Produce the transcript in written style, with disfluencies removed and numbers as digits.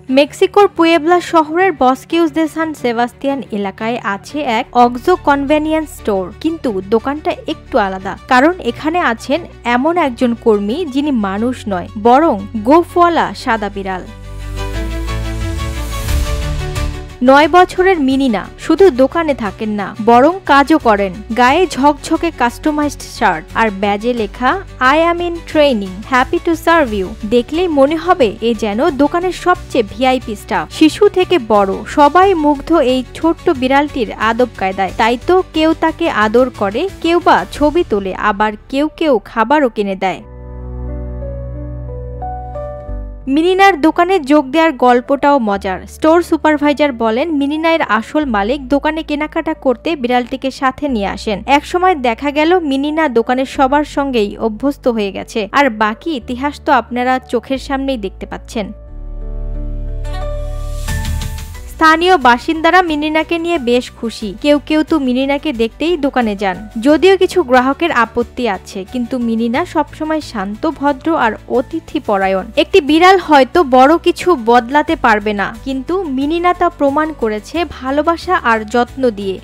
মেক্সিকোর পুয়েবলা শহরের বস্কিউস দে San Sebastian এলাকায় আছে এক অক্সো কনভেনিয়েন্স স্টোর, কিন্তু দোকানটা একটু আলাদা, কারণ এখানে আছেন এমন একজন কর্মী যিনি মানুষ নয়, বরং গোফওয়ালা সাদা বিড়াল। 9 বছরের মিনিনা শুধু দোকানে থাকেন না, বরং কাজও করেন। গায়ে ঝকঝকে কাস্টমাইজড শার্ট আর ব্যাজে লেখা I am in training, happy to serve you. দেখলেই মনে হবে এ যেন দোকানের সবচেয়ে ভিআইপি স্টাফ। শিশু থেকে বড় সবাই মুগ্ধ এই ছোট্ট বিড়ালটির আদব কায়দায়। তাই তো কেউ তাকে আদর করে, কেউ বা ছবি তোলে, আবার কেউ কেউ খাবারও কিনে দেয়। মিনিনার দোকানে যোগ দেওয়ার গল্পটাও মজার। স্টোর সুপারভাইজার বলেন, মিনিনার আসল মালিক দোকানে কেনাকাটা করতে বিড়ালটিকে সাথে নিয়ে আসেন। একসময় দেখা গেল মিনিনা দোকানের সবার সঙ্গেই অভ্যস্ত হয়ে গেছে, আর বাকি ইতিহাস তো আপনারা চোখের সামনেই দেখতে পাচ্ছেন। স্থানীয় বাসিন্দারা মিনিনাকে নিয়ে বেশ খুশি। কেউ কেউ তো মিনিনাকে দেখতেই দোকানে যান। যদিও কিছু গ্রাহকের আপত্তি আছে, কিন্তু মিনিনা সবসময় শান্ত, ভদ্র আর অতিথি পরায়ণ। একটি বিড়াল হয়তো বড় কিছু বদলাতে পারবে না, কিন্তু মিনিনা তা প্রমাণ করেছে ভালোবাসা আর যত্ন দিয়ে।